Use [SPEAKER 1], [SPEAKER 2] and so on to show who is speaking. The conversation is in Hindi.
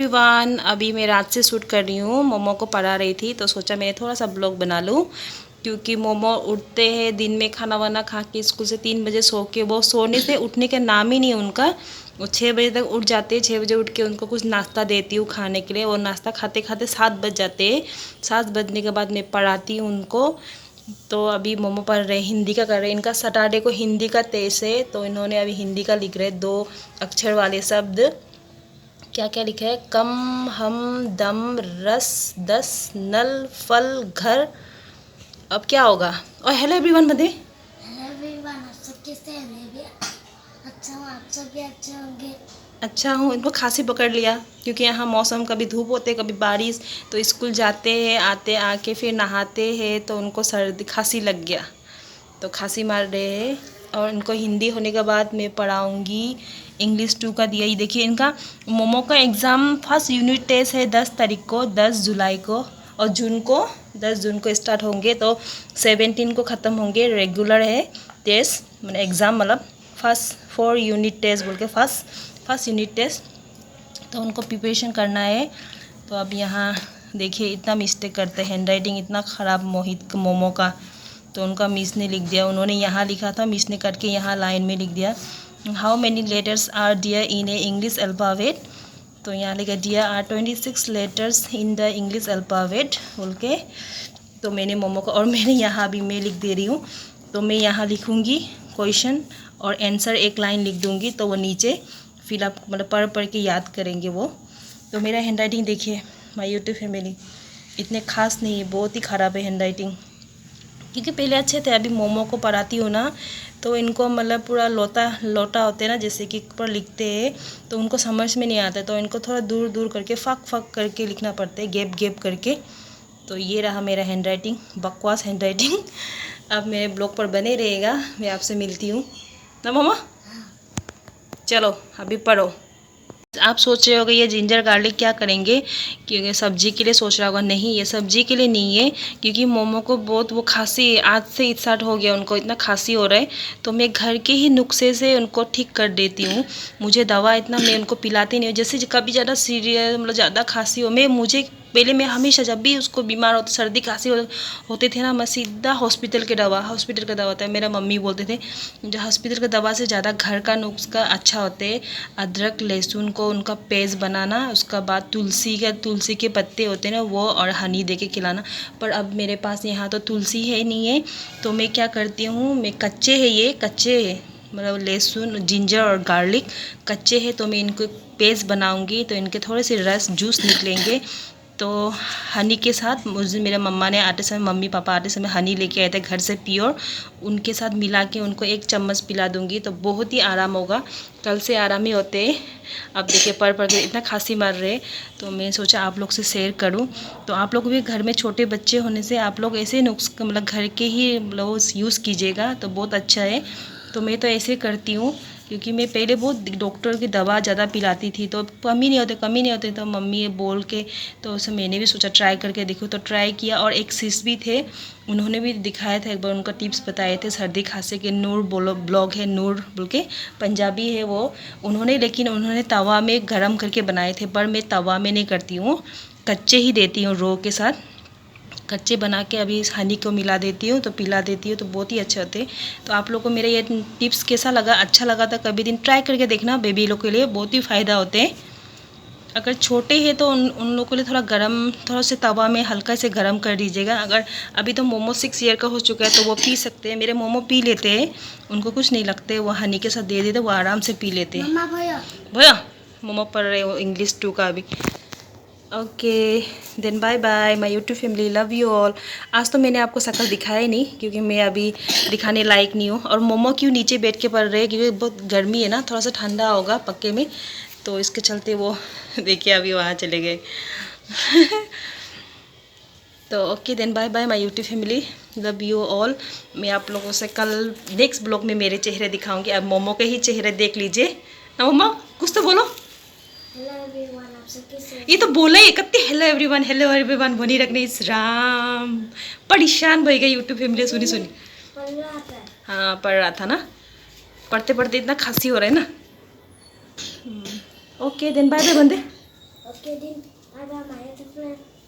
[SPEAKER 1] एवरीवन, अभी मैं रात से शूट कर रही हूँ। मोमो को पढ़ा रही थी तो सोचा मैंने थोड़ा सा ब्लॉग बना लूँ, क्योंकि मोमो उठते हैं दिन में खाना वाना खा के स्कूल से 3 बजे सो के, वो सोने से उठने का नाम ही नहीं है उनका। वो 6 बजे तक उठ जाते हैं। 6 बजे उठ के उनको कुछ नाश्ता देती हूँ खाने के लिए, और नाश्ता खाते खाते 7 बज जाते हैं। 7 बजने के बाद मैं पढ़ाती हूँ उनको। तो अभी मोमो पढ़ रहे, हिंदी का कर रहे हैं। इनका सैटरडे को हिंदी का टेस्ट है, तो इन्होंने अभी हिंदी का लिख रहे 2 अक्षर वाले शब्द। क्या क्या लिखा है? कम, हम, दम, रस, दस, नल, फल, घर। अब क्या होगा? और हेलो एवरीवन बंदे।
[SPEAKER 2] हेलो एवरीवन, आप सब कैसे हैं? मैं भी अच्छा हूँ, आप सब भी अच्छे होंगे।
[SPEAKER 1] अच्छा हूँ। इनको खांसी पकड़ लिया, क्योंकि यहाँ मौसम कभी धूप होते कभी बारिश, तो स्कूल जाते हैं, आते आके फिर नहाते हैं, तो उनको सर्दी खांसी लग गया, तो खांसी मार रहे हैं। और इनको हिंदी होने के बाद मैं पढ़ाऊँगी इंग्लिश 2 का दिया। ये देखिए, इनका मोमो का एग्ज़ाम फर्स्ट यूनिट टेस्ट है 10 तारीख को, 10 जुलाई को, और जून को 10 जून को स्टार्ट होंगे, तो 17 को ख़त्म होंगे। रेगुलर है टेस्ट, मतलब एग्ज़ाम, मतलब फर्स्ट 4 यूनिट टेस्ट बोल के फर्स्ट यूनिट टेस्ट, तो उनको प्रिपरेशन करना है। तो अब यहाँ देखिए इतना मिस्टेक करते हैं, हैंडराइटिंग इतना ख़राब मोहित मोमो का। तो उनका मिस ने लिख दिया, उन्होंने यहाँ लिखा था, मिस ने करके यहाँ लाइन में लिख दिया। How many letters are there in a English alphabet, तो यहाँ लिखा there are 26 letters in the English alphabet बोल के। तो मैंने मोमो का, और मैंने यहाँ भी मैं लिख दे रही हूँ। तो मैं यहाँ लिखूँगी क्वेश्चन और आंसर, एक लाइन लिख दूँगी, तो वो नीचे फिलअप मतलब पढ़ के याद करेंगे वो। तो मेरा हैंडराइटिंग देखिए माय यूट्यूब फैमिली, इतने खास नहीं है, बहुत ही ख़राब है हैंडराइटिंग। क्योंकि पहले अच्छे थे, अभी मोमो को पढ़ाती हूँ ना, तो इनको मतलब पूरा लोटा होते हैं ना, जैसे कि पर लिखते हैं, तो उनको समझ में नहीं आता, तो इनको थोड़ा दूर दूर करके फक करके लिखना पड़ता है, गैप करके। तो ये रहा मेरा हैंडराइटिंग, बकवास हैंडराइटिंग। अब मेरे ब्लॉग पर बने रहेगा, मैं आपसे मिलती हूँ ना मम्मा। चलो अभी पढ़ो। आप सोच रहे होगे ये जिंजर गार्लिक क्या करेंगे, क्योंकि सब्जी के लिए सोच रहा होगा। नहीं, ये सब्जी के लिए नहीं है, क्योंकि मोमो को बहुत वो खांसी आज से स्टार्ट हो गया, उनको इतना खांसी हो रहा है, तो मैं घर के ही नुस्खे से उनको ठीक कर देती हूँ। मुझे दवा इतना मैं उनको पिलाती नहीं हूँ। जैसे कभी ज़्यादा सीरियस मतलब ज़्यादा खांसी हो, पहले मैं हमेशा जब भी उसको बीमार होते, सर्दी खांसी होते थे ना, मैं सीधा हॉस्पिटल का दवा होता है। मेरा मम्मी बोलते थे जो हॉस्पिटल का दवा से ज़्यादा घर का नुस्खा अच्छा होते है। अदरक लहसुन को उनका पेस्ट बनाना, उसका बाद तुलसी के पत्ते होते हैं ना वो, और हनी दे के खिलाना। पर अब मेरे पास यहाँ तो तुलसी है नहीं है, तो मैं क्या करती हूँ, मैं कच्चे है मतलब लहसुन जिंजर और गार्लिक कच्चे हैं, तो मैं इनको पेस्ट बनाऊंगी, तो इनके थोड़े से रस जूस निकलेंगे। तो हनी के साथ, मुझे मेरे मम्मा ने मम्मी पापा आते समय हनी लेके आए थे घर से प्योर, उनके साथ मिला के उनको 1 चम्मच पिला दूंगी, तो बहुत ही आराम होगा। कल से आराम ही होते हैं। अब देखिए पढ़ के इतना खांसी मार रहे, तो मैं सोचा आप लोग से शेयर करूं। तो आप लोग भी घर में छोटे बच्चे होने से आप लोग ऐसे नुस्खे मतलब घर के ही मतलब यूज़ कीजिएगा, तो बहुत अच्छा है। तो मैं तो ऐसे करती हूँ, क्योंकि मैं पहले बहुत डॉक्टर की दवा ज़्यादा पिलाती थी, तो कमी नहीं होते, तो मम्मी बोल के, तो उसे मैंने भी सोचा ट्राई करके देखूँ, तो ट्राई किया। और एक सिस भी थे, उन्होंने भी दिखाया था एक बार, उनका टिप्स बताए थे सर्दी खांसी के। नूर ब्लॉग है, नूर बोल के, पंजाबी है वो। लेकिन उन्होंने तवा में गरम करके बनाए थे, पर मैं तवा में नहीं करती हूँ, कच्चे ही देती हूँ रो के साथ। कच्चे बना के अभी इस हनी को मिला देती हूँ, तो पिला देती हूँ, तो बहुत ही अच्छे होते हैं। तो आप लोग को मेरा ये टिप्स कैसा लगा? अच्छा लगा तो कभी दिन ट्राई करके देखना, बेबी लोग के लिए बहुत ही फ़ायदा होते हैं। अगर छोटे हैं तो उन लोगों के लिए थोड़ा से तवा में हल्का से गरम कर दीजिएगा। अगर अभी तो मोमो 6 ईयर का हो चुका है, तो वो पी सकते हैं। मेरे मोमो पी लेते हैं, उनको कुछ नहीं लगते, वो हनी के साथ दे देते, वो आराम से पी लेते हैं। भैया मोमो पढ़ रहे हो इंग्लिश 2 का अभी। Okay then bye bye my YouTube family, love you all. आज तो मैंने आपको शक्ल दिखाया ही नहीं, क्योंकि मैं अभी दिखाने लायक नहीं हूँ। और मोमो क्यों नीचे बैठ के पड़ रहे हैं, क्योंकि बहुत गर्मी है ना, थोड़ा सा ठंडा होगा पक्के में, तो इसके चलते वो देखिए अभी वहाँ चले गए। तो okay then bye bye my YouTube family, love you all. मैं आप लोगों से कल नेक्स्ट ब्लॉग में मेरे चेहरे दिखाऊंगी। अब मोमो के ही चेहरे देख लीजिए ना। मोमो कुछ तो बोलो।
[SPEAKER 2] हेलो एवरीवन, आप सब कैसे हैं?
[SPEAKER 1] ये तो बोला ही कत्ते हेलो एवरीवन भनी रखने इस राम। परेशान भई गई यूट्यूब फैमिली सुनी।
[SPEAKER 2] पढ़ रहा था।
[SPEAKER 1] हाँ पढ़ रहा था ना, पढ़ते इतना खांसी हो रहा है ना। ओके देन बाय बाय बंदे।
[SPEAKER 2] ओके दिन अब हमारे तरफ